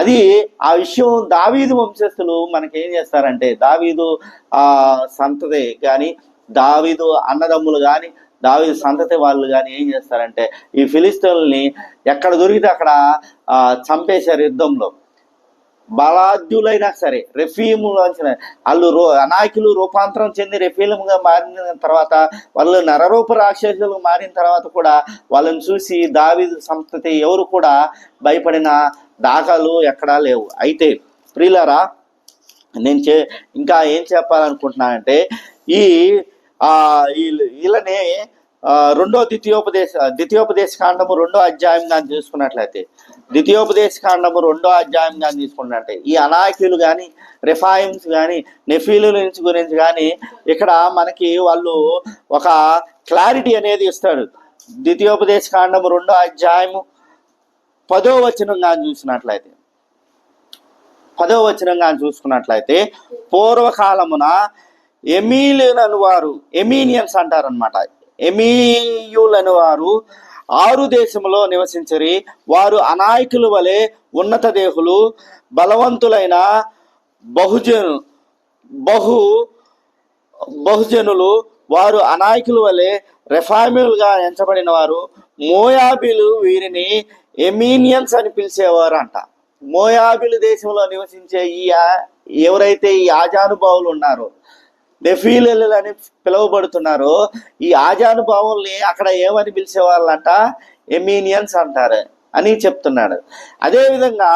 అది ఆ విషయం దావీదు వంశస్థులు మనకేం చేస్తారంటే, దావీదు సంతతి కానీ, దావీదు అన్నదమ్ములు కానీ, దావీదు సంతతి వాళ్ళు కానీ ఏం చేస్తారంటే ఈ ఫిలిస్తీన్లని ఎక్కడ దొరికితే అక్కడ చంపేశారు యుద్ధంలో. బలాఢ్యులైనా సరే రెఫీములు వాళ్ళు అనాయకులు రూపాంతరం చెంది రెఫీలుగా మారిన తర్వాత, వాళ్ళు నరరూప రాక్షసులు మారిన తర్వాత కూడా వాళ్ళని చూసి దావీదు సంతతి ఎవరు కూడా భయపడిన దాఖలు ఎక్కడా లేవు. అయితే ప్రియులారా, నేను ఇంకా ఏం చెప్పాలనుకుంటున్నానంటే, వీళ్ళని ద్వితీయోపదేశ కాండము 2వ అధ్యాయం కానీ చూసుకున్నట్లయితే, ద్వితీయోపదేశ కాండము 2వ అధ్యాయం కానీ తీసుకున్నట్టే ఈ అనాయకులు కానీ, రెఫాయిమ్స్ కానీ, నెఫీలు గురించి కానీ ఇక్కడ మనకి వాళ్ళు ఒక క్లారిటీ అనేది ఇస్తాడు. ద్వితీయోపదేశ కాండము 2వ అధ్యాయము 10వ వచనం కానీ చూసినట్లయితే, 10వ వచనం కానీ చూసుకున్నట్లయితే, పూర్వకాలమున ఎమీయులను వారు, ఎమీనియన్స్ అంటారనమాట, ఎమీయులను వారు 6 దేశములో నివసించరి. వారు అనాయకుల వలె ఉన్నత దేహులు, బలవంతులైన బహుజనులు. వారు అనాయకుల వలె రెఫాయిములుగా ఎంచబడిన వారు. మోయాబీలు వీరిని ఎమీనియన్స్ అని పిలిచేవారు అంట. మోయాబీలు దేశంలో నివసించే ఎవరైతే ఈ ఆజానుభావులు ఉన్నారో, నెఫీలీయులు అని పిలువబడుతున్నారో, ఈ ఆజానుభావుల్ని అక్కడ ఏమని పిలిచేవాళ్ళంట, ఎమీనియన్స్ అంటారు అని చెప్తున్నాడు. అదేవిధంగా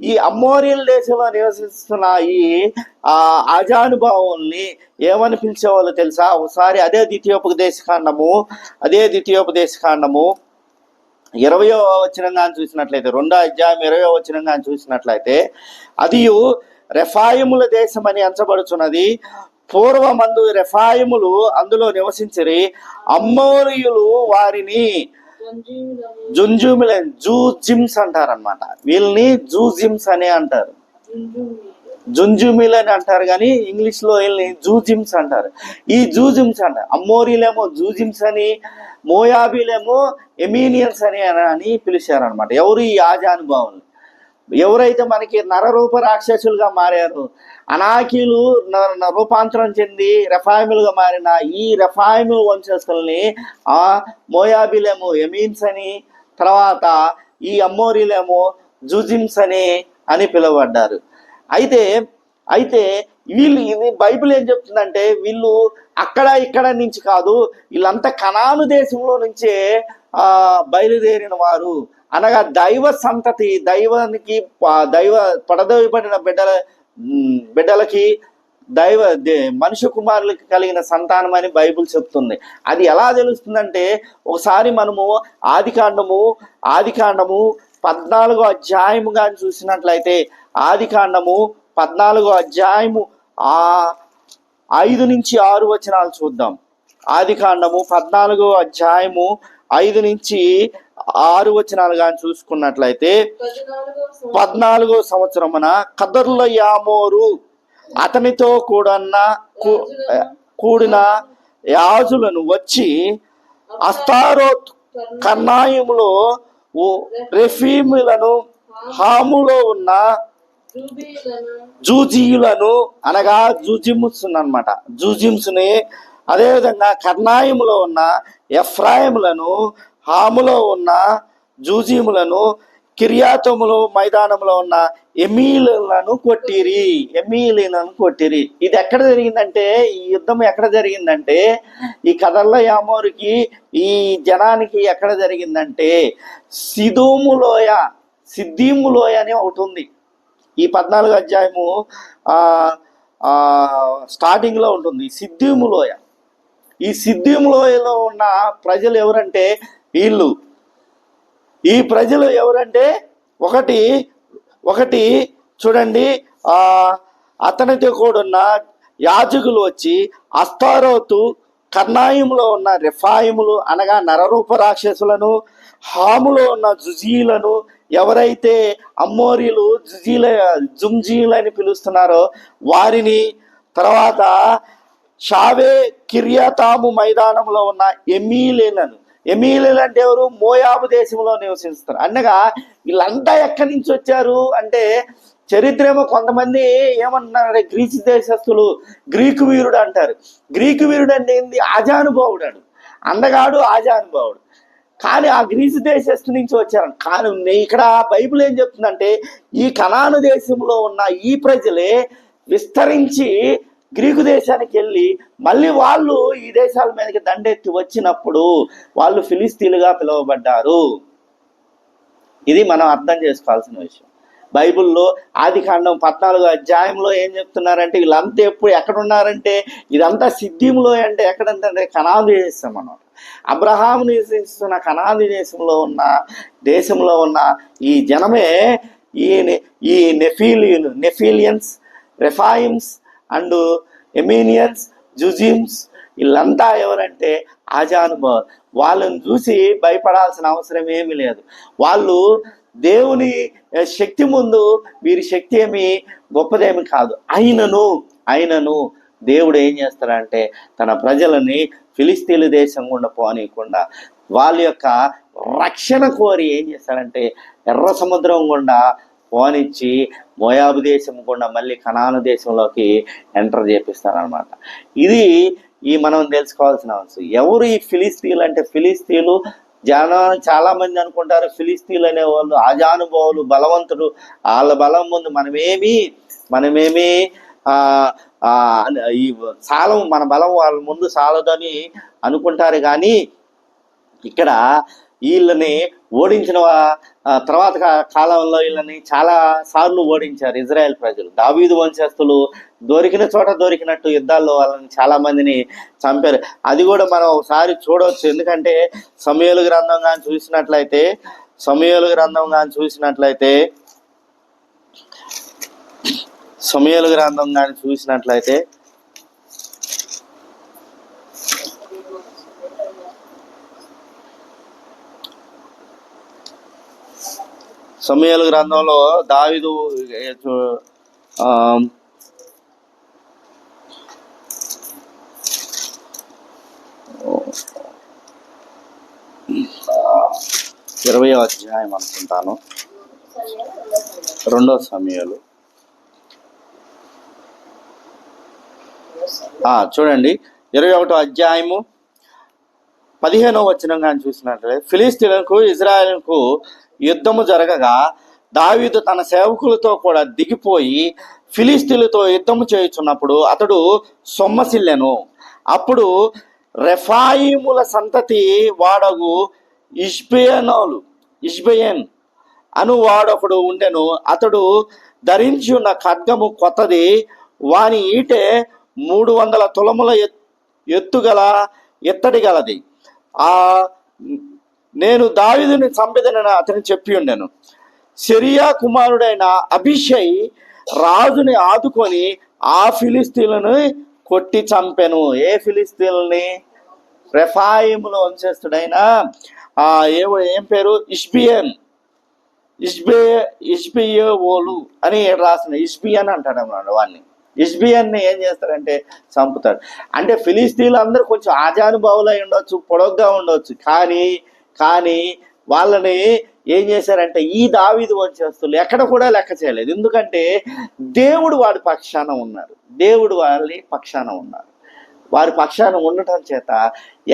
ఈ అమ్మోరియల్ దేశంలో నివసిస్తున్న ఈ ఆజానుభావుల్ని ఏమని పిలిచేవాళ్ళు తెలుసా? ఒకసారి అదే ద్వితీయోపదేశ కాండము 20వ వచనం కానీ చూసినట్లయితే, 2వ అధ్యాయం 20వ వచనం కానీ చూసినట్లయితే, అది రెఫాయిముల దేశం అని ఎంచబడుచున్నది. పూర్వమందు రెఫాయిములు అందులో నివసించరి. అమ్మోరీయులు వారిని జూజిమ్స్ అంటారనమాట. వీళ్ళని జూజిమ్స్ అనే అంటారు. జుంజుమిల్ అని అంటారు, కానీ ఇంగ్లీష్లో వీళ్ళని జూజిమ్స్ అంటారు. ఈ జూజిమ్స్ అంటారు. అమ్మోరీలేమో జూజిమ్స్ అని, మోయాబీలేమో ఎమీనియన్స్ అని పిలిచారనమాట. ఎవరు? ఈ ఆజానుభావులు. ఎవరైతే మనకి నరరూప రాక్షసులుగా మారారు, అనాకీలు రూపాంతరం చెంది రెఫాయిములుగా మారిన ఈ రెఫాయిము వంశస్థుల్ని ఆ మోయాబీలేమో ఎమీన్స్ అని, తర్వాత ఈ అమ్మోరీలేమో జూజిమ్స్ అని పిలువబడ్డారు. అయితే వీళ్ళు, ఇది బైబిల్ ఏం చెప్తుందంటే, వీళ్ళు అక్కడ ఇక్కడ నుంచి కాదు, వీళ్ళంతా కనాను దేశంలో నుంచే బయలుదేరిన వారు, అనగా దైవ సంతతి, దైవ పడదోయబడిన బిడ్డలకి మనుష్య కుమారులకి కలిగిన సంతానం అని బైబిల్ చెప్తుంది. అది ఎలా తెలుస్తుందంటే, ఒకసారి మనము ఆదికాండము 14వ అధ్యాయము కానీ చూసినట్లయితే, ఆదికాండము 14వ అధ్యాయము 5 నుంచి 6 వచనాలు చూద్దాం. ఆదికాండము 14వ అధ్యాయము 5 నుంచి 6 వచనాలు కానీ చూసుకున్నట్లయితే, 14వ సంవత్సరమున కదర్లయామోరు అతనితో కూడిన యాజులను వచ్చి అస్తారోత్ కర్నాయిములో రెఫీములను, హాములో ఉన్న జూజీయులను, అనగా జూజిమ్స్ అనమాట, జూజిమ్స్ని, అదేవిధంగా కర్నాయిములో ఉన్న ఎఫ్రాయిములను, హాములో ఉన్న జూజీములను, కిర్యాతములో మైదానంలో ఉన్న ఎమీలను కొట్టిరి. ఇది ఎక్కడ జరిగిందంటే, ఈ యుద్ధం ఎక్కడ జరిగిందంటే, ఈ కదర్లయామోరుకి, ఈ జనానికి ఎక్కడ జరిగిందంటే, సిద్దీము లోయ అని ఒకటి ఉంది. ఈ 14వ అధ్యాయము స్టార్టింగ్ లో ఉంటుంది సిద్దీము లోయ. ఈ సిద్దీము లోయలో ఉన్న ప్రజలు ఎవరంటే వీళ్ళు. ఈ ప్రజలు ఎవరంటే, ఒకటి చూడండి, అతనితో కూడున్న యాజకులు వచ్చి అస్తారోతు కర్నాయిములో ఉన్న రెఫాయిములు, అనగా నరరూప రాక్షసులను, హాములో ఉన్న జుజీలను, ఎవరైతే అమ్మోరీలు జుంజీలని పిలుస్తున్నారో వారిని, తర్వాత షావే కిర్యాతాము మైదానంలో ఉన్న ఎమీలీలు అంటే ఎవరు? మోయాబు దేశంలో నివసిస్తారు. అనగా వీళ్ళంతా ఎక్కడి నుంచి వచ్చారు అంటే, చరిత్రేమో కొంతమంది ఏమంటున్నారంటే, గ్రీసు దేశస్తులు గ్రీకు వీరుడు అంటారు. గ్రీకు వీరుడు అంటే ఏంది? ఆజానుభావుడు, అందగాడు ఆజానుభావుడు. కానీ ఆ గ్రీసు దేశస్తు నుంచి వచ్చారు. కానీ ఇక్కడ బైబిల్ ఏం చెప్తుందంటే, ఈ కనాను దేశంలో ఉన్న ఈ ప్రజలే విస్తరించి గ్రీకు దేశానికి వెళ్ళి మళ్ళీ వాళ్ళు ఈ దేశాల మీదకి దండెత్తి వచ్చినప్పుడు వాళ్ళు ఫిలిస్తీన్లుగా పిలువబడ్డారు. ఇది మనం అర్థం చేసుకోవాల్సిన విషయం. బైబిల్లో ఆదికాండం 14వ అధ్యాయంలో ఏం చెప్తున్నారంటే, వీళ్ళంతా ఎప్పుడు ఎక్కడున్నారంటే, ఇదంతా సిద్దీములో అంటే ఎక్కడంటే కనాను దేశం అన్నమాట. అబ్రహాము నివసిస్తున్న కనాను దేశంలో ఉన్న ఈ జనమే ఈ నెఫీలియన్స్, రెఫాయిమ్స్ అండ్ ఎమీనియన్స్, జుజిమ్స్, వీళ్ళంతా ఎవరంటే ఆజానుభావులు. వాళ్ళని చూసి భయపడాల్సిన అవసరం ఏమీ లేదు. వాళ్ళు దేవుని శక్తి ముందు వీరి శక్తి ఏమి గొప్పదేమి కాదు. అయినను దేవుడు ఏం చేస్తాడంటే, తన ప్రజలని ఫిలిస్తీన్ల దేశం గుండా పోనీయకుండా వాళ్ళ యొక్క రక్షణ కోరి ఏం చేస్తాడంటే, ఎర్ర సముద్రం గుండా పోనిచ్చి మోయాబు దేశం గుండా మళ్ళీ కనాను దేశంలోకి ఎంటర్ చేపిస్తారనమాట. ఇది మనం తెలుసుకోవాల్సిన అవసరం. ఎవరు ఈ ఫిలిస్తీన్లు అంటే, ఫిలిస్తీన్లు చాలా మంది అనుకుంటారు ఫిలిస్తీన్లు అనేవాళ్ళు ఆజానుభావులు, బలవంతుడు, వాళ్ళ బలం ముందు మనమేమి ఈ మన బలం వాళ్ళ ముందు సాలదని అనుకుంటారు. కానీ ఇక్కడ వీళ్ళని ఓడించిన తర్వాత కాలంలో వీళ్ళని చాలా సార్లు ఓడించారు ఇజ్రాయెల్ ప్రజలు. దావీదు వంశస్థులు దొరికిన చోట దొరికినట్టు యుద్ధాల్లో వాళ్ళని చాలా మందిని చంపారు. అది కూడా మనం ఒకసారి చూడవచ్చు. ఎందుకంటే సమూయేలు గ్రంథం కానీ చూసినట్లయితే సమూయేలు గ్రంథం కానీ చూసినట్లయితే సమూయేలు గ్రంథంలో దావీదు 20వ అధ్యాయం అనుకుంటాను, 2 సమూయేలు. చూడండి 21వ అధ్యాయము 15వ వచనం కానీ చూసినట్లయితే, ఫిలిష్తీయులకు ఇజ్రాయేలుకు యుద్ధము జరగగా దావీదు తన సేవకులతో కూడా దిగిపోయి ఫిలిష్తీయులతో యుద్ధము చేయుచున్నప్పుడు అతడు సొమ్మసిల్లెను. అప్పుడు రెఫాయిముల సంతతి వాడగు ఇష్బెయన్ అను వాడొకడు ఉండెను. అతడు ధరించి ఉన్న ఖడ్గము కొత్తది, వాని ఈటె 300 తులముల ఎత్తడి గలది. నేను దావీదుని చంపెదనని అతని చెప్పి ఉండెను. సెరియా కుమారుడైన అభిషై రాజుని ఆదుకొని ఆ ఫిలిష్తీయులను కొట్టి చంపెను. ఏ ఫిలిష్తీయులని? రెఫాయిముల వంశస్థుడైన ఏం పేరు? ఇష్బియోలు అని రాసిన ఇష్బియన్ అంటాడు అన్నమాట. వాడిని ఇష్బియన్ని ఏం చేస్తారంటే చంపుతాడు. అంటే ఫిలిష్తీయులు అందరూ కొంచెం ఆజానుభావులు అయి ఉండొచ్చు, పొడవుగా ఉండొచ్చు, కానీ వాళ్ళని ఏం చేశారంటే ఈ దావీదు వంశస్థులు ఎక్కడ కూడా లెక్క చేయలేదు. ఎందుకంటే దేవుడు వాడి పక్షాన ఉన్నారు. వారి పక్షాన ఉండటం చేత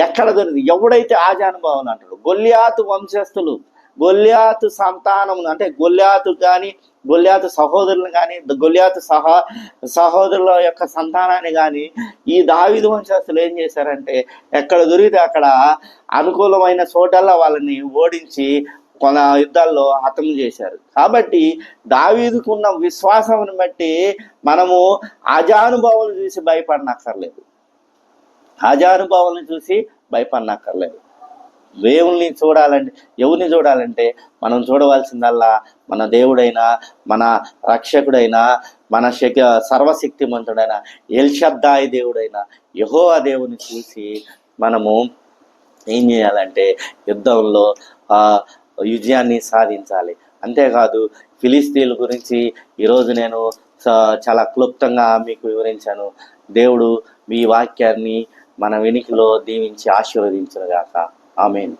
ఎక్కడ దొరికి ఎవడైతే ఆజానుభావులు అంటాడు, గొల్యాతు వంశస్థులు, గొల్యాతు సంతానం అంటే గొల్యాతు కానీ, గొల్యాతు సహోదరులు కానీ, గొల్యాతు సహోదరుల యొక్క సంతానాన్ని కానీ ఈ దావీదు వంశస్థులు ఏం చేశారంటే ఎక్కడ దొరికితే అక్కడ అనుకూలమైన చోటల్లా వాళ్ళని ఓడించి కొన యుద్ధాల్లో హతం చేశారు. కాబట్టి దావీదుకున్న విశ్వాసం బట్టి మనము ఆజానుభావాలను చూసి భయపడనక్కర్లేదు. దేవుల్ని చూడాలంటే, ఎవరిని చూడాలంటే మనం చూడవలసిందల్లా మన దేవుడైన, మన రక్షకుడైన, మన సర్వశక్తిమంతుడైన ఎల్షద్దాయి దేవుడైన యెహోవా దేవుని చూసి మనము ఏం చేయాలంటే యుద్ధంలో విజయాన్ని సాధించాలి. అంతేకాదు ఫిలిష్తీయుల గురించి ఈరోజు నేను చాలా క్లుప్తంగా మీకు వివరించాను. దేవుడు మీ వాక్యాన్ని మన వెనుకలో దీవించి ఆశీర్వదించునుగాక. ఆమేన్.